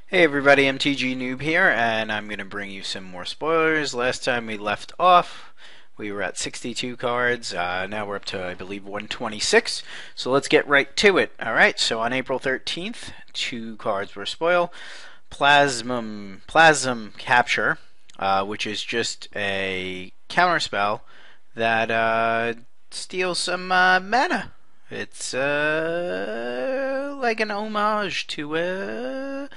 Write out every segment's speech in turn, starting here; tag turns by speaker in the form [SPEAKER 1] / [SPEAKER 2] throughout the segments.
[SPEAKER 1] Hey everybody, MTG Noob here, and I'm going to bring you some more spoilers. Last time we left off, we were at 62 cards. Now we're up to, I believe, 126. So let's get right to it. Alright, so on April 13th, two cards were spoiled. Plasm Capture, which is just a counterspell that steals some mana. It's like an homage to a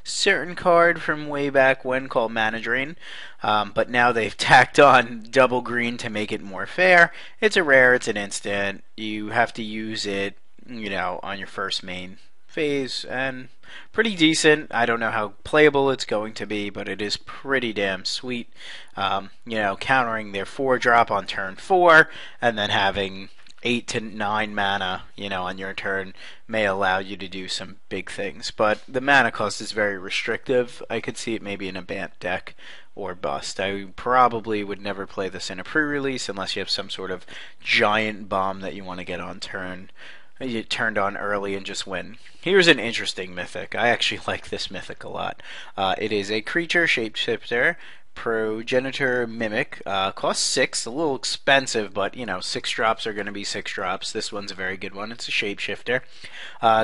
[SPEAKER 1] certain card from way back when called Mana Drain, but now they've tacked on double green to make it more fair. It's a rare, it's an instant. You have to use it, on your first main phase, and pretty decent. I don't know how playable it's going to be, but it is pretty damn sweet. Countering their 4-drop on turn 4, and then having 8 to 9 mana, on your turn may allow you to do some big things. But the mana cost is very restrictive. I could see it maybe in a Bant deck or bust. I probably would never play this in a pre-release unless you have some sort of giant bomb that you want to get on turn. You turned on early and just win. Here's an interesting mythic. I actually like this mythic a lot. It is a creature shapeshifter. Progenitor Mimic costs 6, a little expensive, but 6 drops are going to be 6 drops. This one's a very good one. It's a shapeshifter.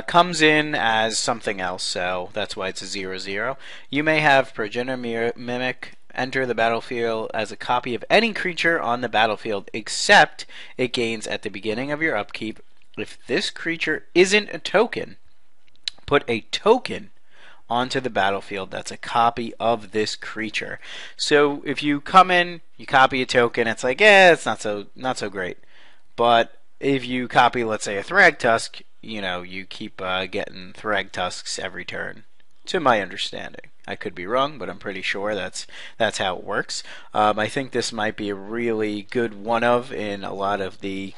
[SPEAKER 1] Comes in as something else, so that's why it's a 0/0. You may have Progenitor Mimic enter the battlefield as a copy of any creature on the battlefield, except it gains at the beginning of your upkeep. If this creature isn't a token, put a token onto the battlefield that's a copy of this creature. So if you come in, you copy a token, it's like, it's not so great. But if you copy, let's say, a Thragtusk, you keep getting Thragtusks every turn. To my understanding, I could be wrong, but I'm pretty sure that's how it works. I think this might be a really good one of in a lot of the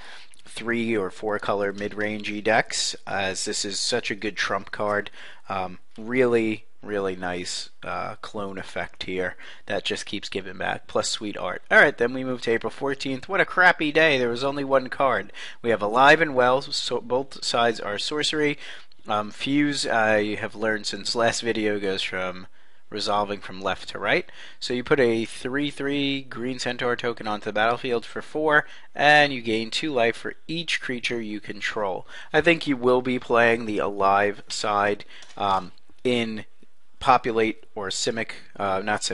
[SPEAKER 1] 3 or 4 color mid-rangey decks, as this is such a good trump card. Really nice clone effect here that just keeps giving back, plus sweet art. Alright, then we move to April 14th. What a crappy day. There was only one card. We have Alive and Well, so both sides are sorcery. Fuse, I have learned since last video, goes from resolving from left to right. So you put a 3/3 green centaur token onto the battlefield for 4, and you gain 2 life for each creature you control. I think you will be playing the alive side in Populate or Celestia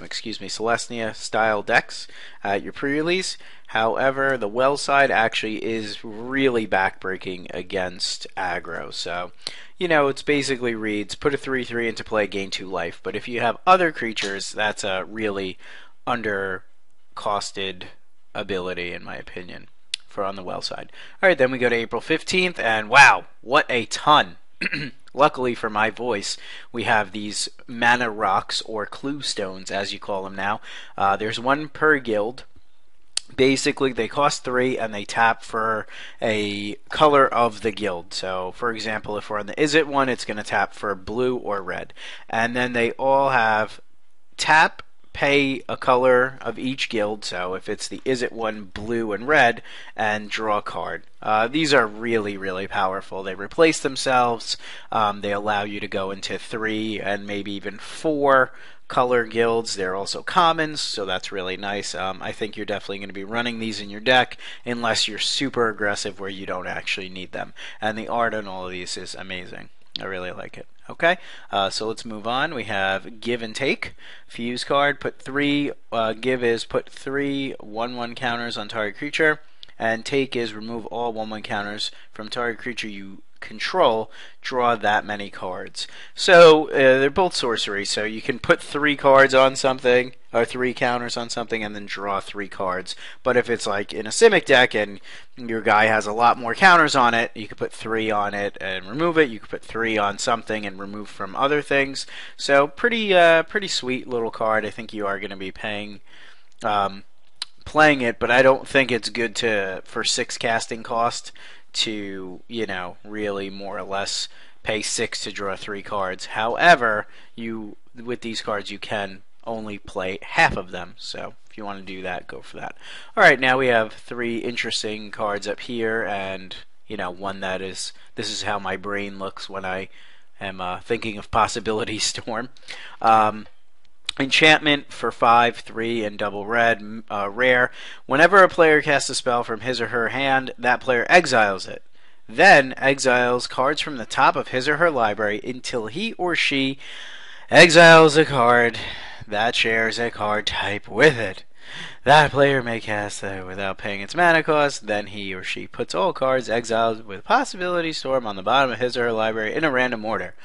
[SPEAKER 1] style decks at your pre-release. However, the well side actually is really backbreaking against aggro. So, it's basically reads, put a 3/3 into play, gain 2 life. But if you have other creatures, that's a really undercosted ability, in my opinion, for on the well side. Alright, then we go to April 15th, and wow, what a ton. Luckily for my voice, we have these mana rocks, or Cluestones as you call them now. There's one per guild. Basically, they cost 3 and they tap for a color of the guild. So, for example, if we're on the Is It one, it's going to tap for blue or red. And then they all have tap, pay a color of each guild. So if it's the Is It one, blue and red, and draw a card. These are really powerful. They replace themselves. They allow you to go into 3 and maybe even 4 color guilds. They're also commons, so that's really nice. I think you're definitely going to be running these in your deck unless you're super aggressive where you don't actually need them. And the art on all of these is amazing. I really like it. Okay, so let's move on. We have Give and Take. Fuse card. Put 3. Give is put 3 1/1 counters on target creature, and Take is remove all 1/1 counters from target creature you control. Draw that many cards. So they're both sorcery. So you can put 3 cards on something, or 3 counters on something, and then draw 3 cards. But if it's like in a Simic deck and your guy has a lot more counters on it, you could put 3 on it and remove it. You could put 3 on something and remove from other things. So pretty sweet little card. I think you are going to be playing it, but I don't think it's good for 6 casting cost to, really more or less pay 6 to draw 3 cards. However, with these cards you can only play half of them, so if you want to do that, go for that. Alright, now we have 3 interesting cards up here, and one that is, this is how my brain looks when I am thinking of Possibility Storm. Enchantment for 5, 3, and double red, rare. Whenever a player casts a spell from his or her hand, that player exiles it. Then exiles cards from the top of his or her library until he or she exiles a card that shares a card type with it. That player may cast it without paying its mana cost. Then he or she puts all cards exiled with Possibility Storm on the bottom of his or her library in a random order.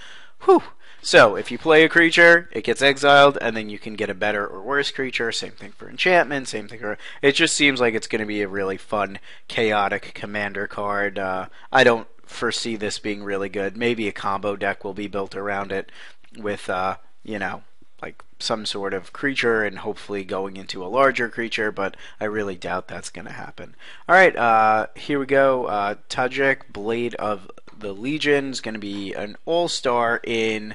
[SPEAKER 1] Whew! So, if you play a creature, it gets exiled, and then you can get a better or worse creature. Same thing for enchantment, same thing for... It just seems like it's going to be a really fun, chaotic commander card. I don't foresee this being really good. Maybe a combo deck will be built around it with, like some sort of creature and hopefully going into a larger creature, but I really doubt that's going to happen. Alright, here we go. Tajic, Blade of the Legion, is going to be an all-star in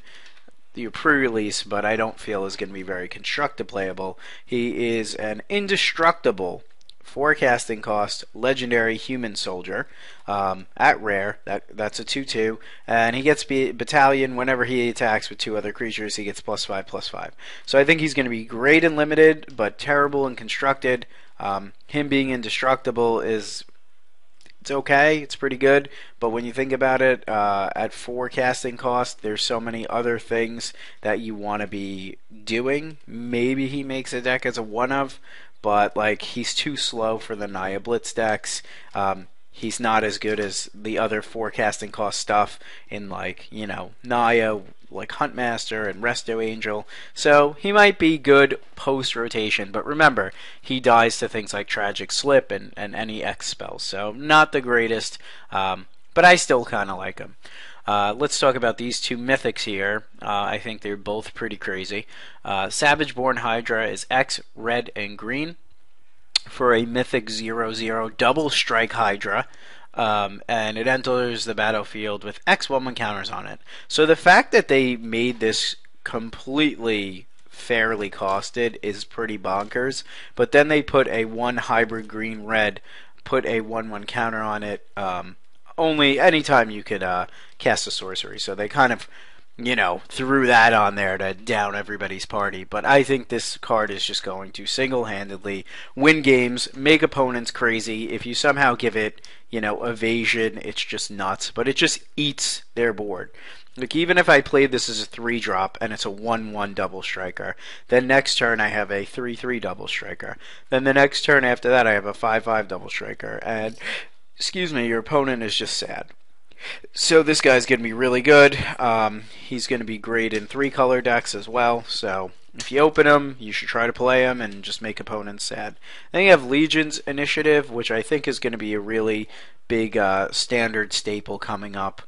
[SPEAKER 1] the pre-release, but I don't feel is going to be very constructed playable. He is an indestructible forecasting cost legendary human soldier at rare. That's a 2/2, and he gets battalion whenever he attacks with 2 other creatures. He gets +5/+5. So I think he's going to be great in limited, but terrible in constructed. Him being indestructible is... It's okay, it's pretty good, but when you think about it, at forecasting cost, there's so many other things that you want to be doing. Maybe he makes a deck as a one-of, but like he's too slow for the Naya Blitz decks. He's not as good as the other forecasting cost stuff in Naya, like Huntmaster and Resto Angel. So he might be good post-rotation, but remember, he dies to things like Tragic Slip and any X spells. So not the greatest, but I still kind of like him. Let's talk about these 2 mythics here. I think they're both pretty crazy. Savageborn Hydra is X, red, and green for a mythic 0/0 double strike Hydra. And it enters the battlefield with X 1/1 counters on it. So the fact that they made this completely fairly costed is pretty bonkers. But then they put a 1 hybrid green red, put a 1/1 counter on it. Only anytime you could cast a sorcery. So they kind of, threw that on there to down everybody's party. But I think this card is just going to single-handedly win games, make opponents crazy. If you somehow give it, evasion, it's just nuts. But it just eats their board. Like, even if I played this as a 3-drop and it's a 1/1 double striker, then next turn I have a 3/3 double striker. Then the next turn after that I have a 5/5 double striker. And, your opponent is just sad. So this guy's going to be really good. He's going to be great in 3-color decks as well. So if you open him, you should try to play him and just make opponents sad. Then you have Legion's Initiative, which I think is going to be a really big standard staple coming up.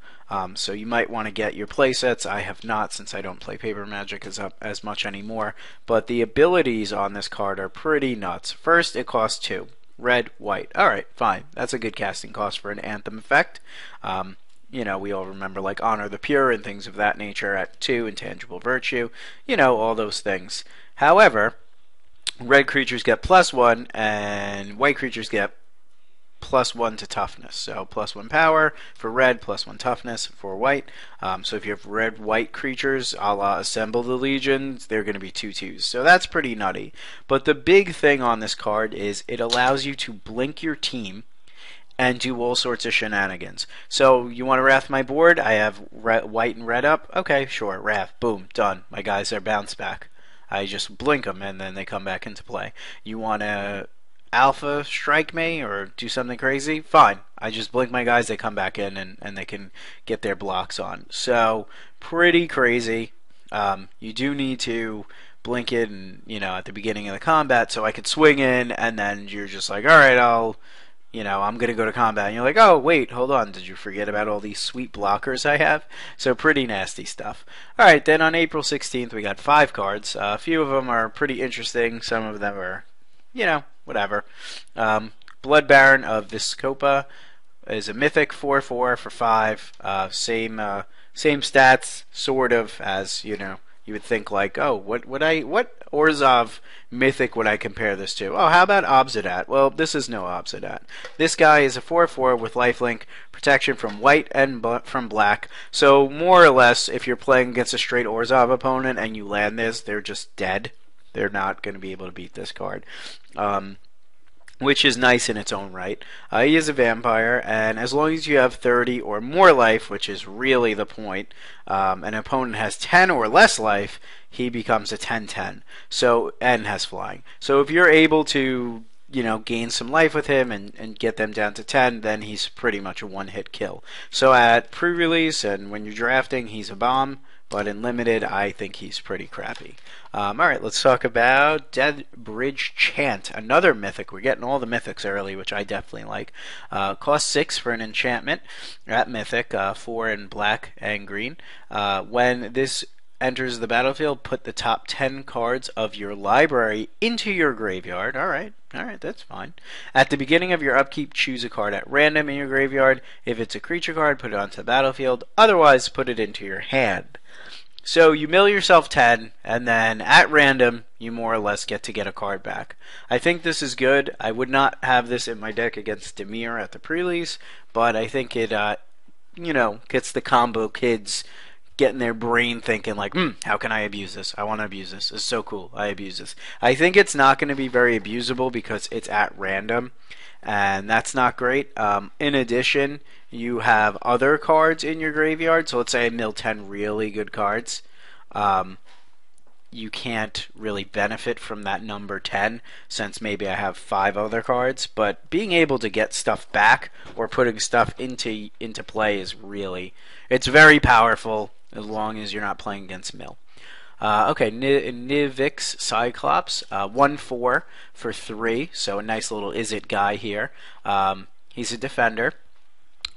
[SPEAKER 1] So you might want to get your playsets. I have not, since I don't play Paper Magic as much anymore. But the abilities on this card are pretty nuts. First, it costs 2. Red, white. Alright, fine. That's a good casting cost for an Anthem effect. We all remember like Honor the Pure and things of that nature at 2, Intangible Virtue. All those things. However, red creatures get +1 and white creatures get +1 to toughness. So +1 power for red, +1 toughness for white. So if you have red-white creatures, a la Assemble the Legions, they're going to be 2/2s. So that's pretty nutty. But the big thing on this card is it allows you to blink your team and do all sorts of shenanigans. So you want to Wrath my board? I have white and red up. Okay, sure, Wrath. Boom, done. My guys are bounced back. I just blink them and then they come back into play. You want to Alpha strike me or do something crazy? Fine. I just blink my guys, they come back in and they can get their blocks on. So pretty crazy. You do need to blink it and at the beginning of the combat so I could swing in and then you're just like, alright, I'm going to go to combat. And you're like, oh, wait, hold on. Did you forget about all these sweet blockers I have? So pretty nasty stuff. All right, then on April 16th, we got 5 cards. A few of them are pretty interesting. Some of them are, whatever. Blood Baron of Viscopa is a mythic 4/4 for 5. Same stats, sort of, as, You would think like, oh, what Orzhov mythic would I compare this to? Oh, how about Obsidat? Well, this is no Obsidat. This guy is a 4/4 with lifelink, protection from white and from black. So more or less, if you're playing against a straight Orzhov opponent and you land this, they're just dead. They're not going to be able to beat this card. Which is nice in its own right. He is a vampire, and as long as you have 30 or more life, which is really the point, an opponent has 10 or less life, he becomes a 10/10. So, and has flying. So if you're able to, gain some life with him and get them down to 10, then he's pretty much a one-hit kill. So at pre-release and when you're drafting, he's a bomb. But in limited, I think he's pretty crappy. Alright, let's talk about Dead Bridge Chant. Another mythic. We're getting all the mythics early, which I definitely like. Cost 6 for an enchantment at mythic, 4 in black and green. When this enters the battlefield, put the top 10 cards of your library into your graveyard. Alright, that's fine. At the beginning of your upkeep, choose a card at random in your graveyard. If it's a creature card, put it onto the battlefield. Otherwise, put it into your hand. So you mill yourself 10, and then at random, you more or less get a card back. I think this is good. I would not have this in my deck against Demir at the pre-release, but I think it, gets the combo kids getting their brain thinking like, how can I abuse this? I want to abuse this. It's so cool. I abuse this. I think it's not going to be very abusable because it's at random, and that's not great. In addition, you have other cards in your graveyard. So let's say I mill 10 really good cards. You can't really benefit from that number 10 since maybe I have 5 other cards. But being able to get stuff back or putting stuff into play is it's very powerful as long as you're not playing against mill. Okay, Nivix Cyclops, 1/4 for 3, so a nice little is it guy here. He's a defender,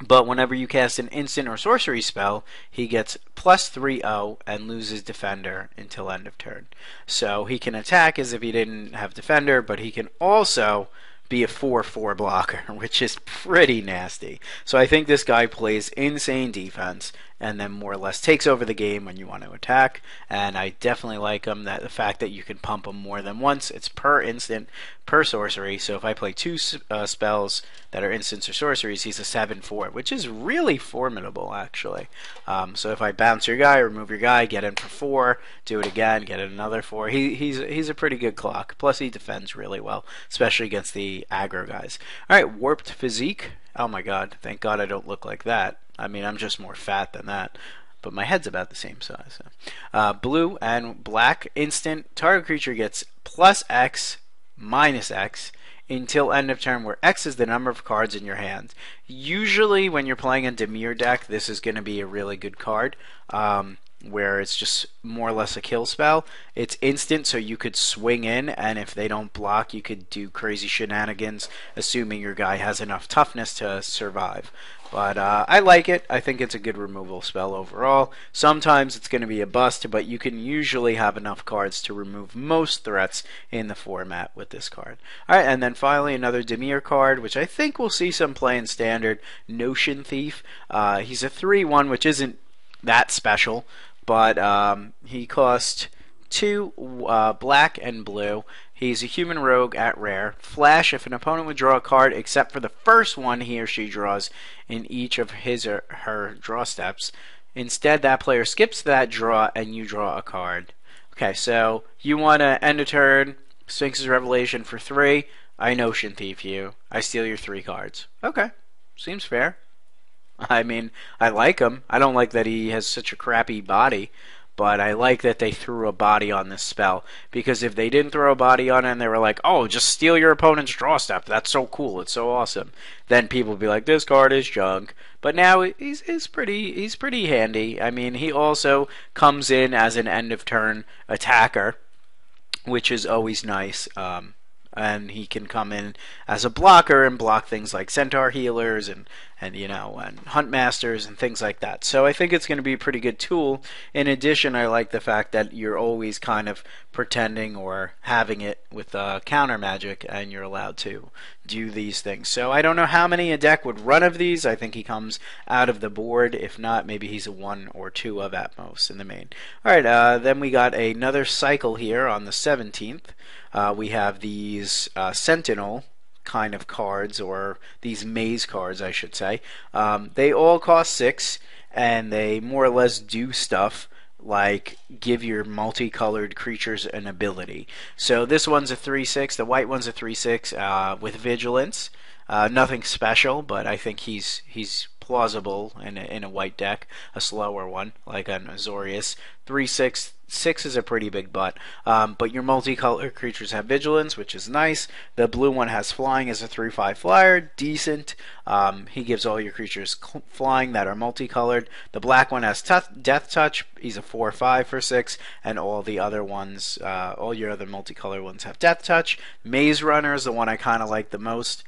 [SPEAKER 1] but whenever you cast an instant or sorcery spell, he gets +3/0 and loses defender until end of turn. So he can attack as if he didn't have defender, but he can also be a 4/4 blocker, which is pretty nasty. So I think this guy plays insane defense and then more or less takes over the game when you want to attack. And I definitely like him. The fact that you can pump him more than once. It's per instant, per sorcery. So if I play 2 spells that are instants or sorceries, he's a 7/4, which is really formidable actually. So if I bounce your guy, remove your guy, get in for 4, do it again, get in another 4. He's a pretty good clock. Plus he defends really well, especially against the aggro guys. All right, Warped Physique. Oh my god, thank god I don't look like that. I mean, I'm just more fat than that. But my head's about the same size. So. Blue and black instant. Target creature gets +X, -X until end of turn, where X is the number of cards in your hand. Usually when you're playing a Demir deck, this is going to be a really good card. Where it's just more or less a kill spell. It's instant, so you could swing in, and if they don't block, you could do crazy shenanigans, assuming your guy has enough toughness to survive. But I like it. I think it's a good removal spell overall. Sometimes it's going to be a bust, but you can usually have enough cards to remove most threats in the format with this card. Alright, and then finally another Demir card, which I think we'll see some play in Standard, Notion Thief. He's a 3/1, which isn't that special, but he cost 2 black and blue. He's a human rogue at rare. Flash, if an opponent would draw a card except for the first one he or she draws in each of his or her draw steps, instead that player skips that draw and you draw a card. Okay, so you want to end a turn, Sphinx's Revelation for 3, I Notion Thief you, I steal your 3 cards. Okay, seems fair. I mean, I like him. I don't like that he has such a crappy body, but I like that they threw a body on this spell. Because if they didn't throw a body on it and they were like, oh, just steal your opponent's draw step, that's so cool, it's so awesome, then people would be like, this card is junk. But now he's pretty handy. I mean, he also comes in as an end of turn attacker, which is always nice. And he can come in as a blocker and block things like centaur healers and and and hunt masters and things like that. So I think it's going to be a pretty good tool. In addition, I like the fact that you're always kind of pretending or having it with counter magic, and you're allowed to do these things. So I don't know how many a deck would run of these. I think he comes out of the board. If not, maybe he's a 1 or 2 of at most in the main. Alright, then we got another cycle here on the 17th. We have these Sentinel kind of cards, or these maze cards, I should say. They all cost 6, and they more or less do stuff like give your multicolored creatures an ability. So this one's a 3/6, the white one's a 3/6 with vigilance. Nothing special, but I think he's plausible in a white deck, a slower one like an Azorius. 3/6 6 is a pretty big butt, but your multicolored creatures have vigilance, which is nice. The blue one has flying as a 3/5 flyer, decent. He gives all your creatures flying that are multicolored. The black one has death touch. He's a 4/5 for 6, and all the other ones, all your other multicolored ones have death touch. Maze Runner is the one I kind of like the most.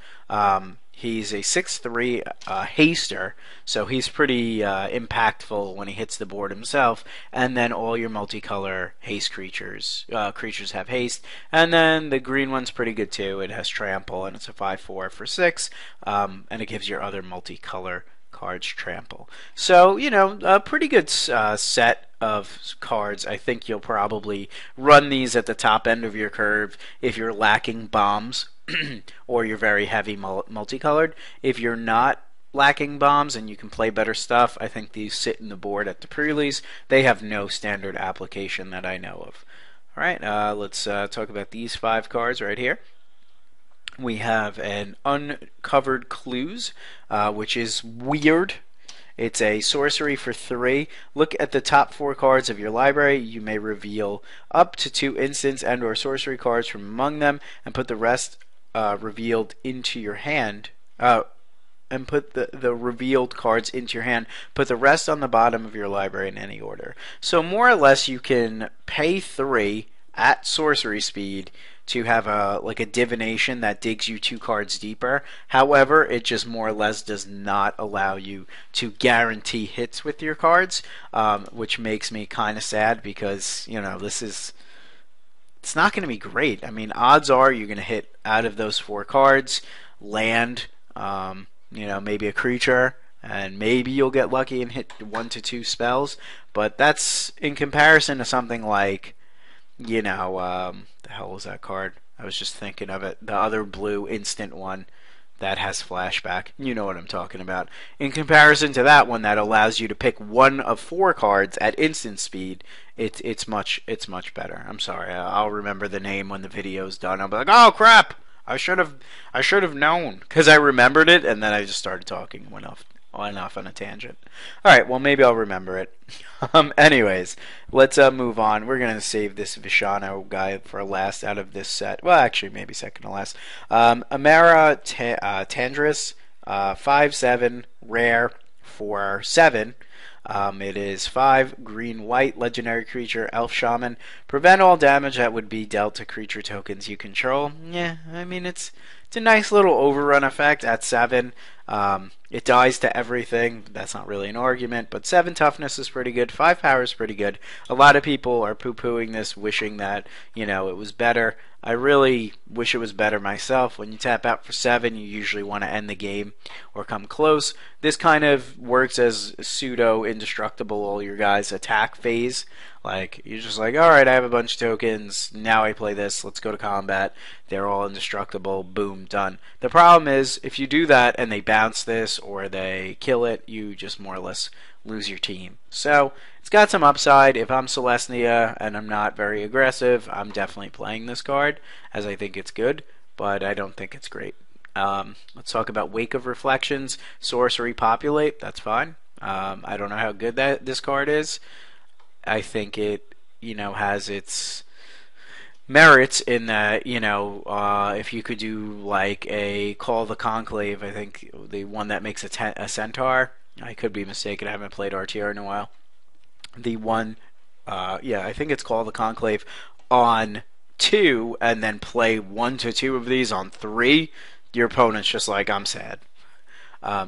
[SPEAKER 1] He's a 6/3 haster, so he's pretty impactful when he hits the board himself. And then all your multicolor haste creatures have haste. And then the green one's pretty good too. It has trample, and it's a 5/4 for 6, and it gives your other multicolor cards trample. So, a pretty good set of cards. I think you'll probably run these at the top end of your curve if you're lacking bombs or you're very heavy multicolored. If you're not lacking bombs and you can play better stuff, I think these sit in the board at the pre-release. They have no standard application that I know of. Alright, let's talk about these 5 cards right here. We have an Uncovered Clues, which is weird. It's a sorcery for 3. Look at the top 4 cards of your library. You may reveal up to 2 instants and or sorcery cards from among them, and put the rest revealed into your hand. And put the revealed cards into your hand. Put the rest on the bottom of your library in any order. So more or less, you can pay 3 at sorcery speed to have a divination that digs you 2 cards deeper. However, it just more or less does not allow you to guarantee hits with your cards, which makes me kind of sad because it's not going to be great. I mean, odds are you're going to hit out of those 4 cards, land, maybe a creature, and maybe you'll get lucky and hit 1 to 2 spells. But that's in comparison to something like, the hell was that card? I was just thinking of it. The other blue instant one that has flashback. You know what I'm talking about. In comparison to that one that allows you to pick 1 of 4 cards at instant speed, it's much better. I'm sorry. I'll remember the name when the video's done. I'll be like, oh crap! I should have known, because I remembered it and then I just started talking, went off on a tangent. Alright, well maybe I'll remember it. Anyways, let's move on. We're going to save this Vishano guy for last out of this set. Well, actually, maybe second to last. Amara Tandris, 5/7, rare for 7. It is 5 green-white legendary creature, elf shaman. Prevent all damage that would be dealt to creature tokens you control. Yeah, I mean it's a nice little overrun effect at 7. It dies to everything. That's not really an argument, but 7 toughness is pretty good. 5 power is pretty good. A lot of people are poo-pooing this, wishing that it was better. I really wish it was better myself. When you tap out for 7, you usually want to end the game or come close. This kind of works as pseudo indestructible all your guys' attack phase. Like, you're just like, alright, I have a bunch of tokens, now I play this, let's go to combat, they're all indestructible, boom, done. The problem is, if you do that and they bounce this or they kill it, you just more or less lose your team. So, it's got some upside. If I'm Celestia and I'm not very aggressive, I'm definitely playing this card, as I think it's good, but I don't think it's great. Let's talk about Wake of Reflections. Sorcery Populate, that's fine. I don't know how good this card is. I think it, has its merits in that, if you could do like a Call the Conclave, I think the one that makes a centaur, I could be mistaken, I haven't played RTR in a while. The one, I think it's Call the Conclave on 2, and then play 1 to 2 of these on 3, your opponent's just like, I'm sad.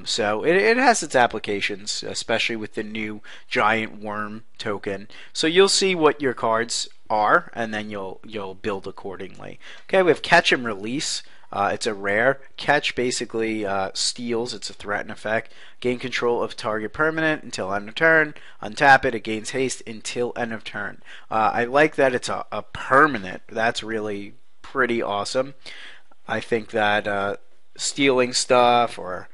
[SPEAKER 1] So it has its applications, especially with the new giant worm token. So you'll see what your cards are, and then you'll build accordingly. Okay, we have catch and release. It's a rare. Catch basically steals. It's a threat and effect. Gain control of target permanent until end of turn. Untap it. It gains haste until end of turn. I like that it's a permanent. That's really pretty awesome. I think that stealing stuff, or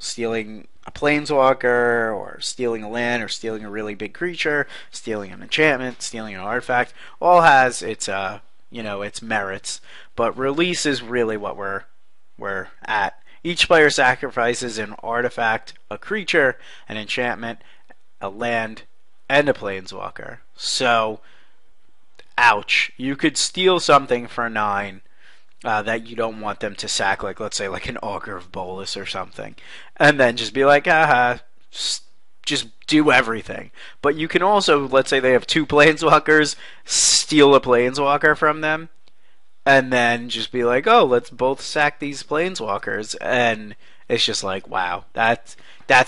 [SPEAKER 1] stealing a planeswalker, or stealing a land, or stealing a really big creature, stealing an enchantment, stealing an artifact, all has its merits. But release is really what we're at. Each player sacrifices an artifact, a creature, an enchantment, a land, and a planeswalker. So, ouch. You could steal something for 9 that you don't want them to sack, like let's say like an Augur of Bolas or something, and then just be like, just do everything. But you can also, let's say they have 2 planeswalkers, steal a planeswalker from them, and then just be like, oh, let's both sack these planeswalkers, and it's just like, wow, that's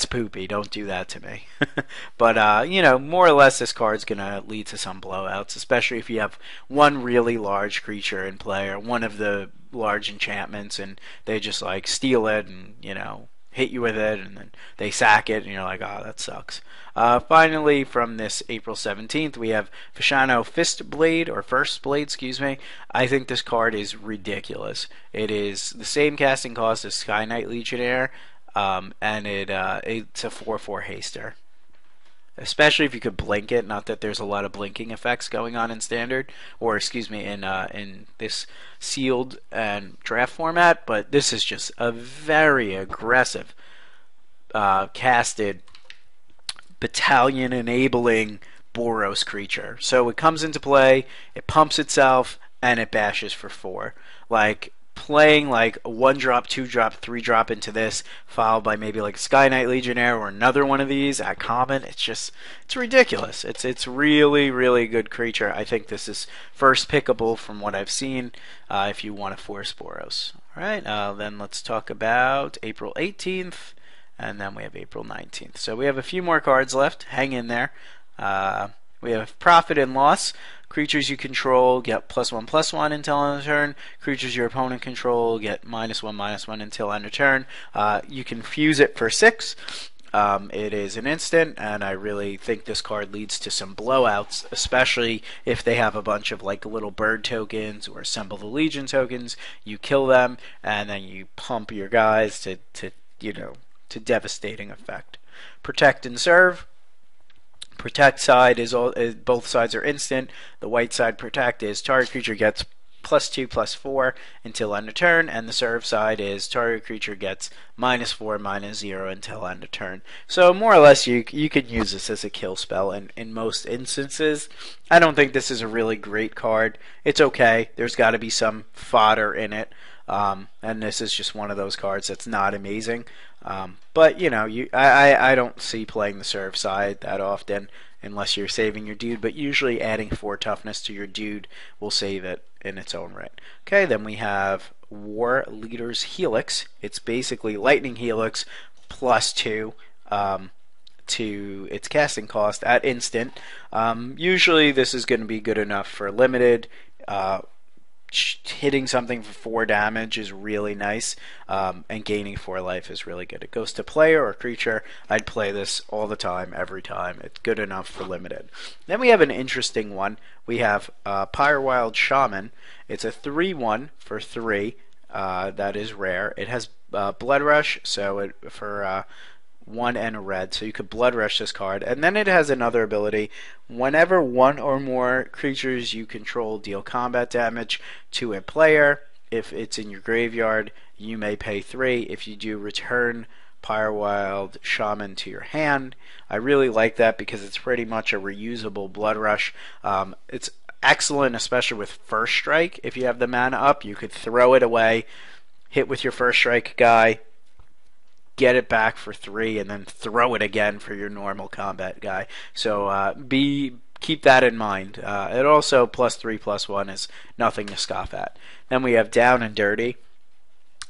[SPEAKER 1] poopy. Don't do that to me. But more or less, this card's gonna lead to some blowouts, especially if you have one really large creature in play, or one of the large enchantments, and they just like steal it and hit you with it, and then they sack it, and you're like, oh, that sucks. Finally, from this April 17th, we have Fishano Fist Blade, or First Blade, excuse me. I think this card is ridiculous. It is the same casting cost as Sky Knight Legionnaire, and it's a 4/4 haster. Especially if you could blink it. Not that there's a lot of blinking effects going on in Standard, or excuse me, in this sealed and draft format. But this is just a very aggressive, casted, battalion enabling Boros creature. So it comes into play, it pumps itself, and it bashes for 4. Like playing like a 1-drop, 2-drop, 3-drop into this, followed by maybe like Sky Knight Legionnaire or another one of these at common. It's ridiculous. It's really, really good creature. I think this is first pickable from what I've seen, if you want to force Boros. Alright, then let's talk about April 18th, and then we have April 19th. So we have a few more cards left. Hang in there. We have Profit and Loss. Creatures you control get +1/+1 until end of turn. Creatures your opponent control get -1/-1 until end of turn. You can fuse it for 6. It is an instant, and I really think this card leads to some blowouts, especially if they have a bunch of like little bird tokens or Assemble the Legion tokens. You kill them, and then you pump your guys to devastating effect. Protect and Serve. Protect side is both sides are instant. The white side protect is target creature gets +2/+4 until end of turn, and the serve side is target creature gets -4/-0 until end of turn. So more or less, you can use this as a kill spell in most instances. I don't think this is a really great card. It's okay. There's got to be some fodder in it. And this is just one of those cards that's not amazing. But I don't see playing the serve side that often unless you're saving your dude. But usually adding 4 toughness to your dude will save it in its own right. Okay, then we have War Leader's Helix. It's basically Lightning Helix +2 to its casting cost at instant. Usually this is going to be good enough for limited. Hitting something for 4 damage is really nice, and gaining 4 life is really good. It goes to player or creature. I'd play this all the time, every time. It's good enough for limited. Then we have an interesting one. We have Pyrewild Shaman. It's a 3/1 for 3. That is rare. It has Blood Rush, so for 1 and a red, so you could Blood Rush this card. And then it has another ability. Whenever 1 or more creatures you control deal combat damage to a player, if it's in your graveyard, you may pay 3. If you do, return Pyrewild Shaman to your hand. I really like that because it's pretty much a reusable Blood Rush. It's excellent, especially with First Strike. If you have the mana up, you could throw it away, hit with your First Strike guy, get it back for 3, and then throw it again for your normal combat guy. So keep that in mind. It also +3/+1 is nothing to scoff at. Then we have Down and Dirty.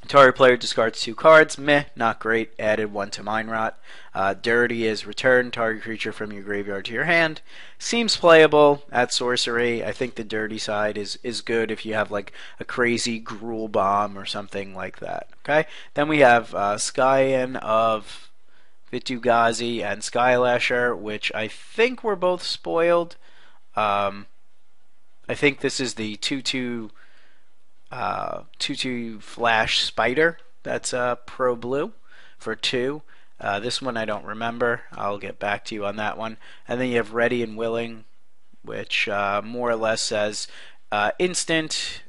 [SPEAKER 1] Target player discards 2 cards. Meh, not great. Added 1 to Mind Rot. Dirty is return target creature from your graveyard to your hand. Seems playable at sorcery. I think the dirty side is good if you have like a crazy Gruul Bomb or something like that. Okay. Then we have Skyan of Vitu-Ghazi and Skylasher, which I think were both spoiled. I think this is the 2/2 Flash Spider. That's Pro Blue for 2. This one I don't remember. I'll get back to you on that one. And then you have Ready and Willing, which more or less says instant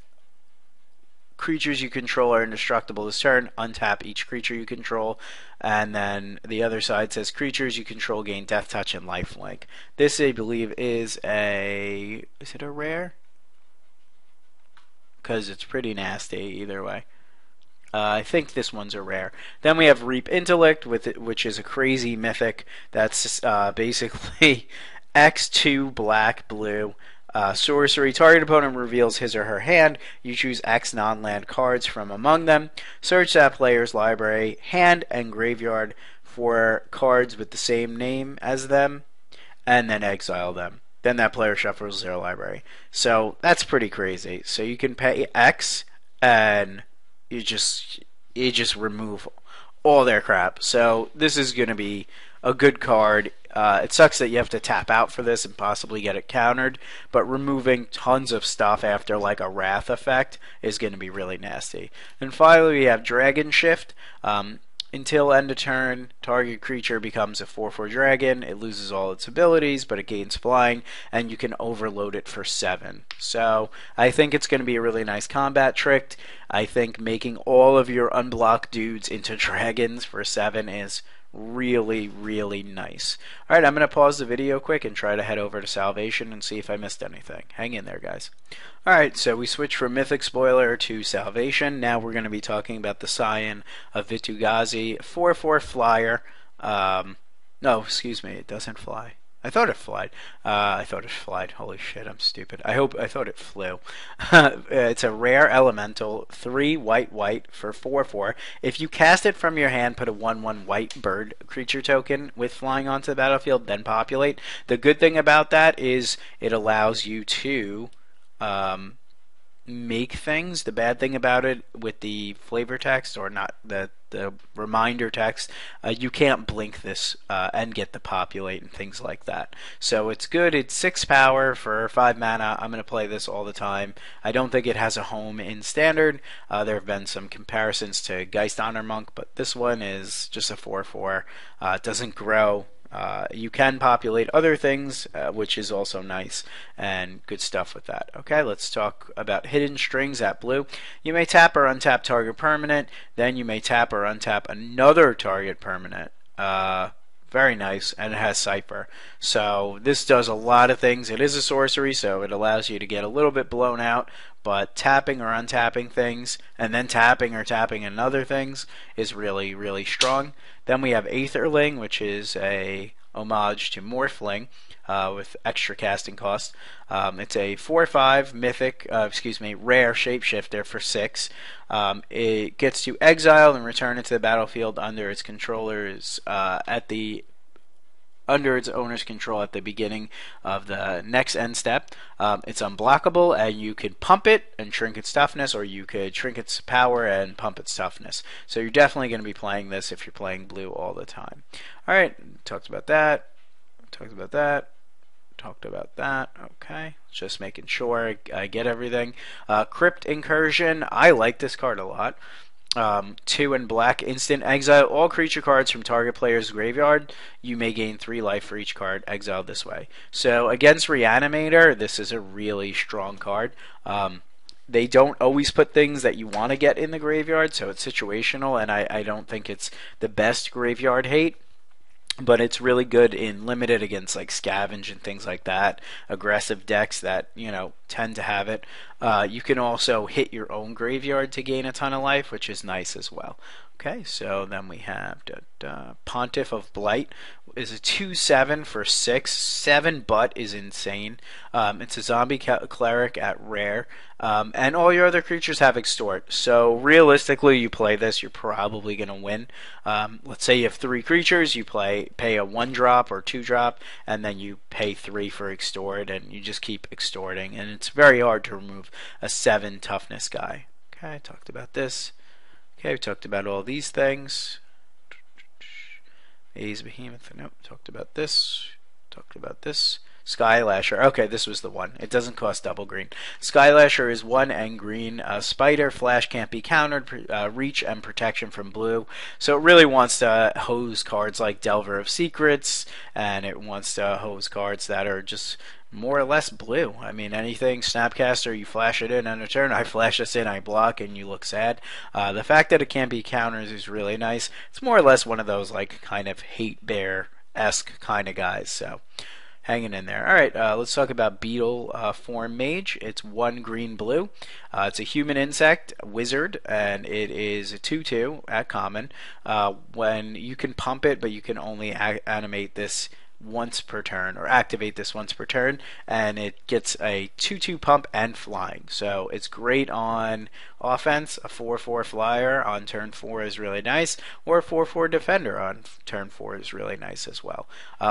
[SPEAKER 1] creatures you control are indestructible this turn. Untap each creature you control. And then the other side says creatures you control gain Death Touch and Lifelink. This, I believe, is a... Is it a rare? Because it's pretty nasty either way. I think this one's a rare. Then we have Reap Intellect, which is a crazy mythic. That's basically X2 black blue. Sorcery. Target opponent reveals his or her hand. You choose X non-land cards from among them. Search that player's library, hand, and graveyard for cards with the same name as them, and then exile them. Then that player shuffles their library. So that's pretty crazy. So you can pay X, and you just remove all their crap. So this is going to be a good card. It sucks that you have to tap out for this and possibly get it countered, but removing tons of stuff after like a Wrath effect is going to be really nasty. And finally we have Dragon Shift. Until end of turn, target creature becomes a 4/4 dragon. It loses all its abilities, but it gains flying, and you can overload it for 7. So I think it's going to be a really nice combat trick. I think making all of your unblocked dudes into dragons for 7 is really, really nice. Alright, I'm going to pause the video quick and try to head over to Salvation and see if I missed anything. Hang in there, guys. Alright, so we switched from Mythic Spoiler to Salvation. Now we're going to be talking about the Scion of Vitu-Ghazi. 4/4 flyer. No, excuse me, it doesn't fly. I thought it flied. I thought it flied. Holy shit, I'm stupid. I thought it flew. It's a rare elemental, 3 white for 4/4. If you cast it from your hand, put a 1/1 white bird creature token with flying onto the battlefield, then populate. The good thing about that is it allows you to make things. The bad thing about it with the flavor text, or not the reminder text, you can't blink this and get the populate and things like that. So it's good. It's 6 power for 5 mana. I'm going to play this all the time. I don't think it has a home in Standard. There have been some comparisons to Geist Honor Monk, but this one is just a 4/4. It doesn't grow. You can populate other things, which is also nice, and good stuff with that. Okay, let's talk about Hidden Strings at blue. You may tap or untap target permanent, then you may tap or untap another target permanent. Very nice, and it has Cipher. So this does a lot of things. It is a sorcery, so it allows you to get a little bit blown out, but tapping or untapping things, and then tapping or tapping another things is really, really strong. Then we have Aetherling, which is a homage to Morphling with extra casting cost. It's a 4/5 mythic, rare shapeshifter for 6. It gets to exile and return it to the battlefield under its controller's under its owner's control at the beginning of the next end step. It's unblockable, and you could pump it and shrink its toughness, or you could shrink its power and pump its toughness. So you're definitely going to be playing this if you're playing blue all the time. Alright, talked about that. Talked about that. Talked about that. Okay, just making sure I get everything. Crypt Incursion. I like this card a lot. 2 and black, instant exile all creature cards from target player's graveyard. You may gain 3 life for each card exiled this way. So against Reanimator, this is a really strong card. They don't always put things that you want to get in the graveyard, so it's situational, and I don't think it's the best graveyard hate. But it's really good in limited against like Scavenge and things like that. Aggressive decks that, tend to have it. You can also hit your own graveyard to gain a ton of life, which is nice as well. Okay, so then we have Pontiff of Blight is a 2/7 for 6. 7 but is insane. It's a zombie cleric at rare. And all your other creatures have extort. So realistically, you play this, you're probably going to win. Let's say you have 3 creatures, you pay a 1-drop or 2-drop, and then you pay 3 for extort, and you just keep extorting. And it's very hard to remove a 7 toughness guy. Okay, I talked about this. Okay, we talked about all these things. A's Behemoth. Nope, talked about this. Talked about this. Skylasher. Okay, this was the one. It doesn't cost double green. Skylasher is 1 and green. Spider, flash can't be countered. Reach and protection from blue. So it really wants to hose cards like Delver of Secrets, and it wants to hose cards that are just more or less blue. I mean, anything Snapcaster, you flash it in on a turn. I flash this in, I block, and you look sad. The fact that it can't be counters is really nice. It's more or less one of those like kind of hate bear-esque kind of guys. So hanging in there. All right, let's talk about Beetle Form Mage. It's 1 green blue. It's a human insect wizard, and it is a 2/2 at common. When you can pump it, but you can only animate this once per turn, or activate this once per turn, and it gets a 2/2 pump and flying. So it's great on offense. A 4/4 flyer on turn 4 is really nice, or a 4/4 defender on turn 4 is really nice as well.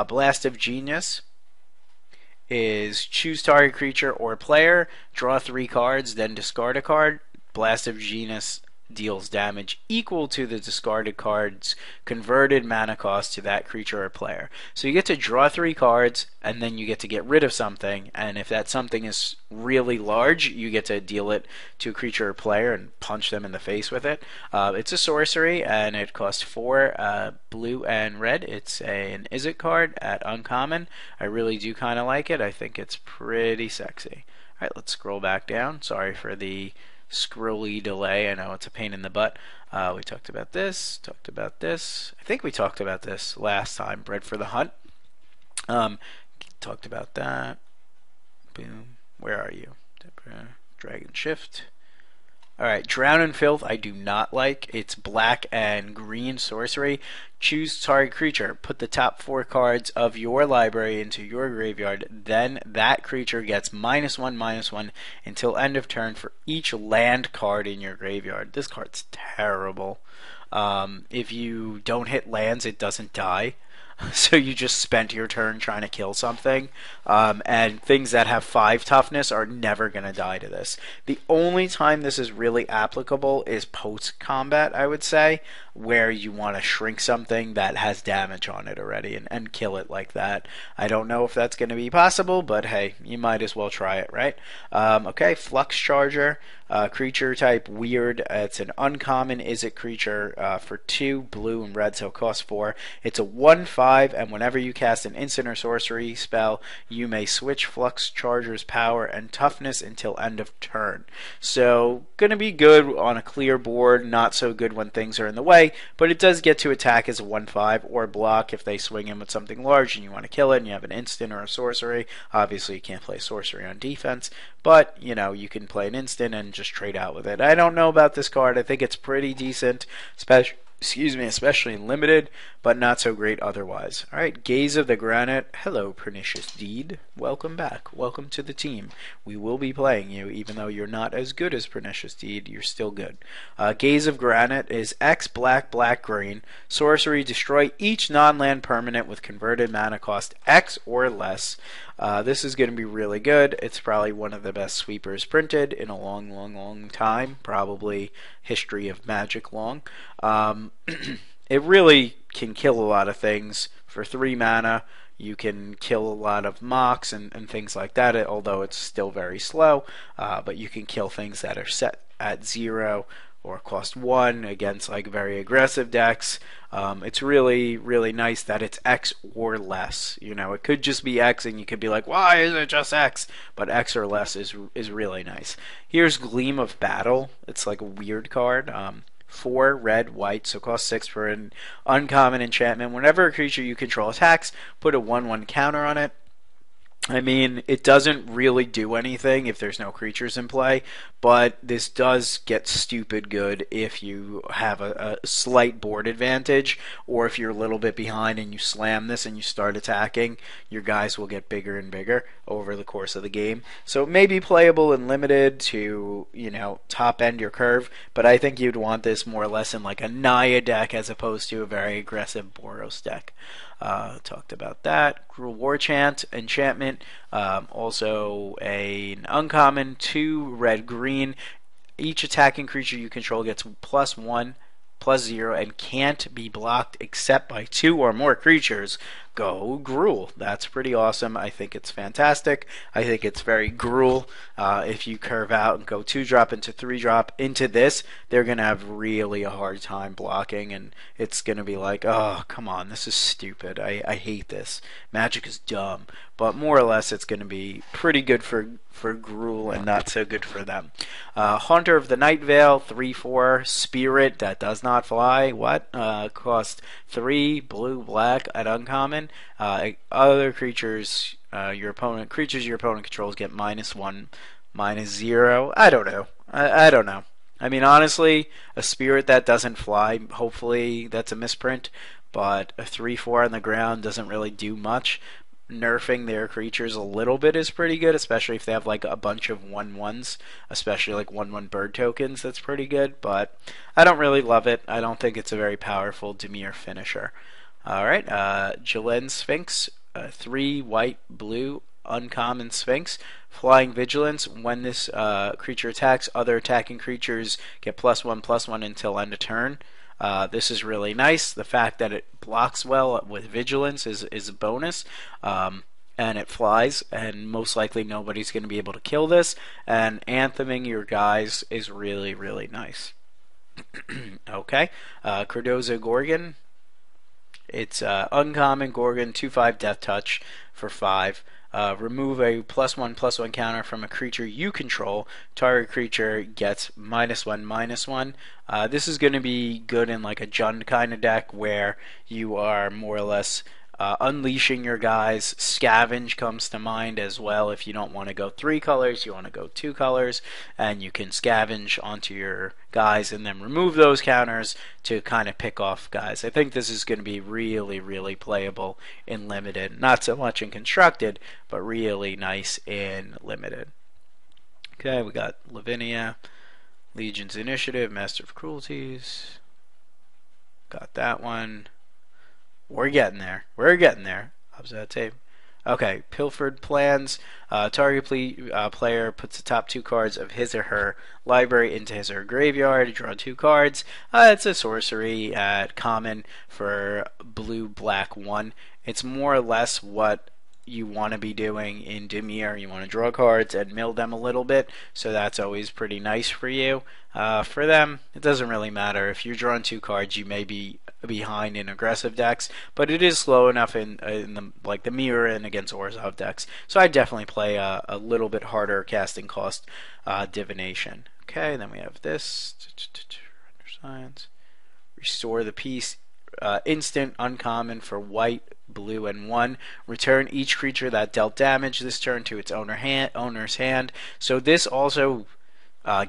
[SPEAKER 1] Blast of Genius is choose target creature or player, draw 3 cards, then discard a card. Blast of Genius deals damage equal to the discarded card's converted mana cost to that creature or player. So you get to draw 3 cards, and then you get to get rid of something, and if that something is really large, you get to deal it to a creature or player and punch them in the face with it. It's a sorcery, and it costs 4 blue and red. It's an Is It card at uncommon. I really do kind of like it. I think it's pretty sexy. Alright, let's scroll back down. Sorry for the scrolly delay. I know it's a pain in the butt. We talked about this, talked about this. I think we talked about this last time. Bred for the Hunt. Talked about that. Boom. Where are you? Dragon Shift. Alright, Drown in Filth I do not like. It's black and green sorcery. Choose target creature. Put the top 4 cards of your library into your graveyard. Then that creature gets -1/-1 until end of turn for each land card in your graveyard. This card's terrible. If you don't hit lands, it doesn't die. So you just spent your turn trying to kill something, and things that have 5 toughness are never going to die to this. The only time this is really applicable is post-combat, I would say, where you want to shrink something that has damage on it already and kill it like that. I don't know if that's going to be possible, but hey, you might as well try it, right? Okay, Flux Charger. Creature type weird. It's an uncommon Is It creature for 2 blue and red, so it costs 4. It's a 1/5, and whenever you cast an instant or sorcery spell, you may switch Flux Charger's power and toughness until end of turn. So gonna be good on a clear board, not so good when things are in the way, but it does get to attack as a 1/5 or block if they swing in with something large and you want to kill it and you have an instant or a sorcery. Obviously you can't play sorcery on defense, but you know, you can play an instant and just trade out with it. I don't know about this card. I think it's pretty decent, especially in limited, but not so great otherwise. Alright, Gaze of the Granite. Hello, Pernicious Deed. Welcome back. Welcome to the team. We will be playing you, even though you're not as good as Pernicious Deed, you're still good. Gaze of Granite is X black, black, green. Sorcery, destroy each non-land permanent with converted mana cost X or less. This is going to be really good. It's probably one of the best sweepers printed in a long, long, long time. Probably history of Magic long. It really can kill a lot of things. For 3 mana, you can kill a lot of mocks and things like that, although it's still very slow. But you can kill things that are set at 0 or cost 1 against like very aggressive decks. It's really, really nice that it's X or less. You know, it could just be X and you could be like, why is it just X? But X or less is really nice. Here's Gleam of Battle. It's like a weird card. 4 red, white, so cost 6 for an uncommon enchantment. Whenever a creature you control attacks, put a 1/1 counter on it. I mean, it doesn't really do anything if there's no creatures in play, but this does get stupid good if you have a slight board advantage, or if you're a little bit behind and you slam this and you start attacking, your guys will get bigger and bigger over the course of the game. So it may be playable and limited to, top end your curve, but I think you'd want this more or less in like a Naya deck as opposed to a very aggressive Boros deck. Talked about that. Cruel War Chant, enchantment, also an uncommon, 2 red green. Each attacking creature you control gets +1, +0, and can't be blocked except by 2 or more creatures. Go Gruul. That's pretty awesome. I think it's fantastic. I think it's very Gruul. If you curve out and go 2-drop into 3-drop into this, they're going to have really a hard time blocking, and it's going to be like, oh, come on, this is stupid. I hate this. Magic is dumb. But more or less, it's going to be pretty good for Gruul and not so good for them. Haunter of the Night Veil, 3/4 Spirit that does not fly. What? Cost 3 blue black at uncommon. Other creatures your opponent controls get -1, -0. I don't know. I don't know. I mean, honestly, a spirit that doesn't fly, hopefully that's a misprint, but a 3/4 on the ground doesn't really do much. Nerfing their creatures a little bit is pretty good, especially if they have like a bunch of 1/1s, especially like 1/1 bird tokens. That's pretty good, but I don't really love it. I don't think it's a very powerful Demir finisher. Alright, Jalen Sphinx, 3 white, blue, uncommon Sphinx. Flying Vigilance. When this creature attacks, other attacking creatures get +1/+1 until end of turn. This is really nice. The fact that it blocks well with Vigilance is a bonus. And it flies, and most likely nobody's going to be able to kill this. And antheming your guys is really, really nice. Okay, Cardozo Gorgon. It's uncommon Gorgon, 2/5 Death Touch for 5. Remove a +1/+1 counter from a creature you control. Target creature gets -1/-1. This is going to be good in like a Jund kind of deck where you are more or less unleashing your guys. Scavenge comes to mind as well. If you don't want to go 3 colors, you want to go 2 colors, and you can scavenge onto your guys and then remove those counters to kind of pick off guys. I think this is going to be really, really playable in Limited. Not so much in Constructed, but really nice in Limited. Okay, we got Lavinia, Legion's Initiative, Master of Cruelties. Got that one. We're getting there. We're getting there. Upside tape. Okay, Pilfered Plans. Target player puts the top 2 cards of his or her library into his or her graveyard. Draw 2 cards. It's a sorcery at common for blue, black 1. It's more or less what you want to be doing in Demir. You want to draw cards and mill them a little bit, so that's always pretty nice for you. For them, it doesn't really matter. If you're drawing 2 cards, you may be behind in aggressive decks, but it is slow enough in the Mirror and against Orzhov decks. So I definitely play a little bit harder casting cost Divination. Okay, then we have this. Science. Restore the Peace. Instant uncommon for white, blue, and 1. Return each creature that dealt damage this turn to its owner's hand. So this also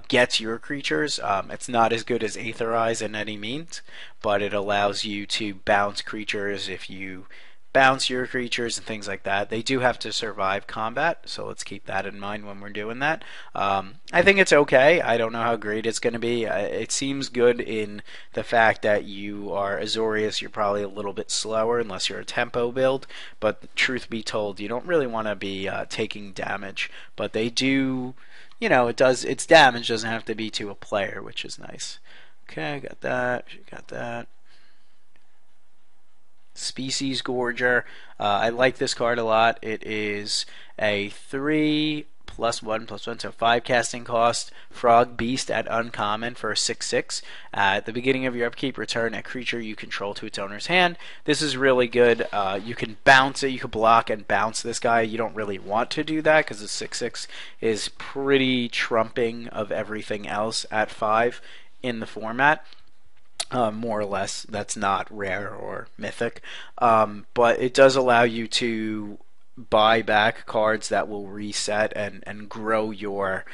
[SPEAKER 1] gets your creatures. It's not as good as Aetherize in any means, but it allows you to bounce creatures if you bounce your creatures and things like that. They do have to survive combat, so let's keep that in mind when we're doing that. I think it's okay. I don't know how great it's going to be. It seems good in the fact that you are Azorius. You're probably a little bit slower unless you're a tempo build, but truth be told, you don't really want to be taking damage, but they do. Its damage doesn't have to be to a player, which is nice. Okay, got that. Species Gorger. I like this card a lot. It is a 3+1/+1, so 5 casting cost. Frog Beast at uncommon for a 6/6. At the beginning of your upkeep, return a creature you control to its owner's hand. This is really good. You can bounce it. You can block and bounce this guy. You don't really want to do that because the 6/6 is pretty trumping of everything else at 5 in the format. More or less, that's not rare or mythic, but it does allow you to buy back cards that will reset and grow your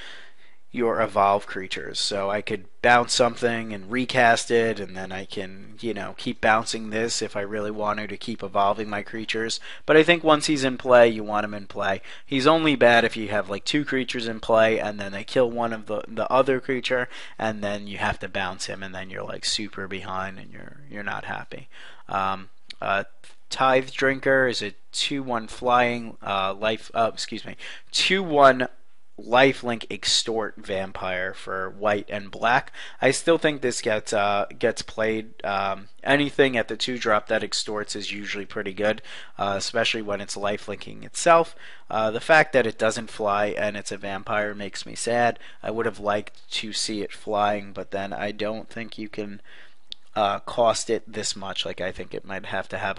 [SPEAKER 1] evolve creatures. So I could bounce something and recast it, and then I can, keep bouncing this if I really wanted to keep evolving my creatures. But I think once he's in play, you want him in play. He's only bad if you have like two creatures in play, and then they kill one of the other creature, and then you have to bounce him, and then you're like super behind, and you're not happy. Um, uh, Tithe Drinker is a 2/1 flying life. Excuse me, 2/1 lifelink extort vampire for white and black. I still think this gets played. Anything at the 2-drop that extorts is usually pretty good, especially when it's lifelinking itself. The fact that it doesn't fly and it's a vampire makes me sad. I would have liked to see it flying, but then I don't think you can cost it this much. Like I think it might have to have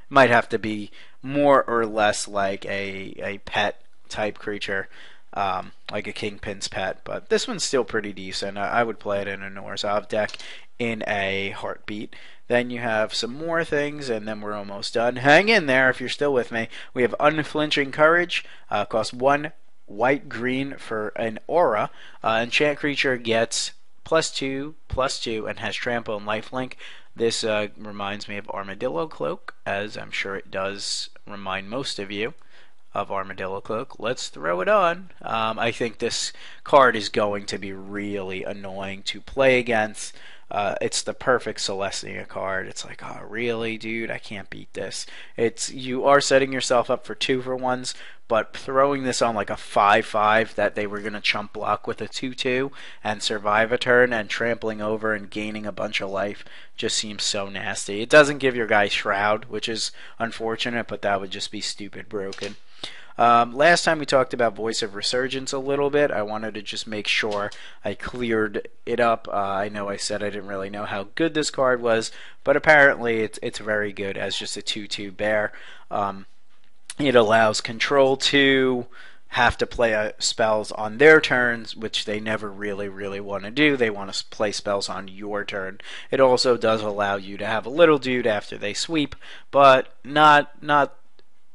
[SPEAKER 1] might have to be more or less like a pet type creature, like a Kingpin's pet. But this one's still pretty decent. I would play it in a Norzhov deck in a heartbeat. Then you have some more things, and then we're almost done. Hang in there if you're still with me. We have Unflinching Courage. Costs 1 white green for an aura. Enchant creature gets +2/+2 and has trample and lifelink. This reminds me of Armadillo Cloak, as I'm sure it does remind most of you of Armadillo Cloak. Let's throw it on. I think this card is going to be really annoying to play against. It's the perfect Celestia card. It's like, oh, really, dude? I can't beat this. You are setting yourself up for 2-for-1s, but throwing this on like a 5/5 that they were going to chump block with a 2/2 and survive a turn and trampling over and gaining a bunch of life just seems so nasty. It doesn't give your guy Shroud, which is unfortunate, but that would just be stupid broken. Last time we talked about Voice of Resurgence a little bit. I wanted to just make sure I cleared it up. I know I said I didn't really know how good this card was, but apparently it's very good as just a 2/2 bear. It allows Control to have to play spells on their turns, which they never really want to do. They want to play spells on your turn. It also does allow you to have a little dude after they sweep, but not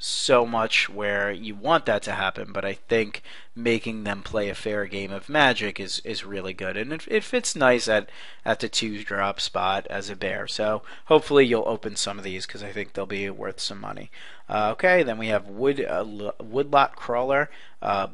[SPEAKER 1] so much where you want that to happen, but I think making them play a fair game of Magic is really good, and it fits nice at the 2-drop spot as a bear. So hopefully you'll open some of these because I think they'll be worth some money. Okay, then we have Woodlot Crawler,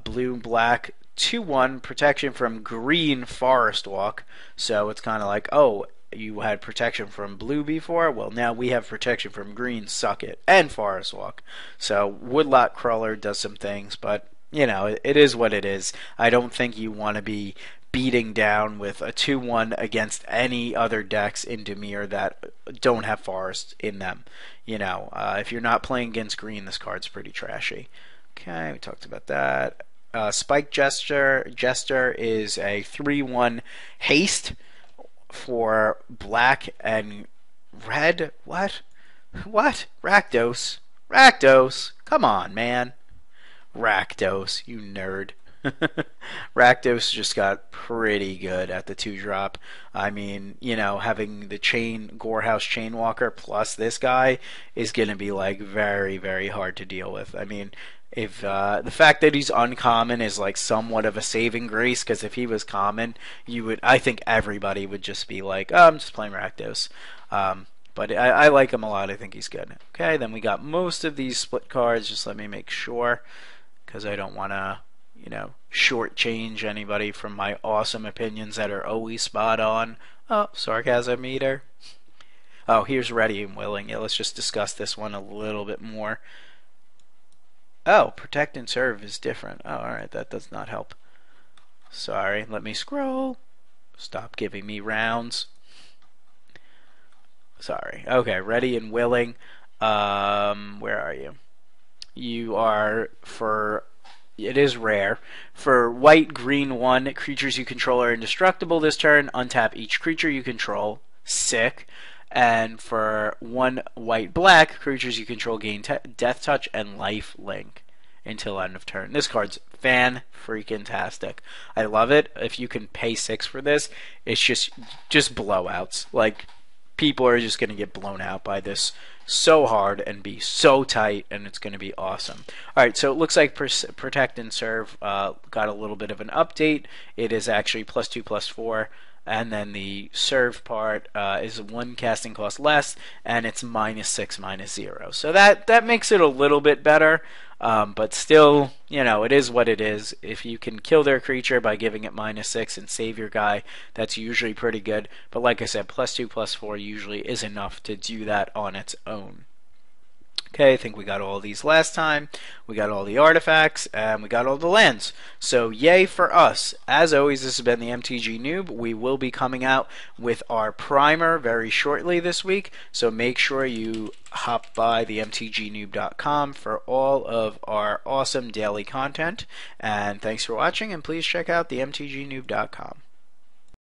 [SPEAKER 1] blue black, 2/1 protection from green Forest Walk. So it's kind of like, oh, you had protection from blue before, well now we have protection from green, suck it, and Forest Walk. So Woodlot Crawler does some things, but it is what it is. I don't think you want to be beating down with a 2/1 against any other decks in Demir that don't have Forest in them. If you're not playing against green, this card's pretty trashy. Okay, we talked about that. Spike Jester is a 3/1 haste for black and red. What? Rakdos? Come on, man. Rakdos, you nerd. Rakdos just got pretty good at the 2-drop. I mean, having the Gorehouse Chainwalker plus this guy is going to be like very, very hard to deal with. I mean, if the fact that he's uncommon is like somewhat of a saving grace, because if he was common, I think everybody would just be like, oh, I'm just playing Rakdos. But I like him a lot. I think he's good. Okay, then we got most of these split cards. Just let me make sure, because I don't want to, shortchange anybody from my awesome opinions that are always spot on. Oh, sarcasm meter. Oh, here's Ready and Willing. Yeah, let's just discuss this one a little bit more. Oh, Protect and Serve is different. Oh, alright, that does not help. Sorry, let me scroll. Stop giving me rounds. Sorry. Okay, Ready and Willing. Where are you? You are for... It is rare. For white, green, 1, creatures you control are indestructible this turn. Untap each creature you control. Sick. And for 1 white black, creatures you control gain Death Touch and Life Link until end of turn. This card's fan-freaking-tastic. I love it. If you can pay 6 for this, it's just blowouts. Like, people are just going to get blown out by this so hard and be so tight, and it's going to be awesome. Alright, so it looks like Protect and Serve got a little bit of an update. It is actually +2/+4, and then the serve part is 1 casting cost less, and it's -6, -0. So that makes it a little bit better. But still, it is what it is. If you can kill their creature by giving it -6 and save your guy, that's usually pretty good. But like I said, +2/+4 usually is enough to do that on its own. Okay, I think we got all these last time. We got all the artifacts, and we got all the lands. So yay for us. As always, this has been the MTG Noob. We will be coming out with our primer very shortly this week, so make sure you hop by the mtgnoob.com for all of our awesome daily content. And thanks for watching, and please check out the mtgnoob.com.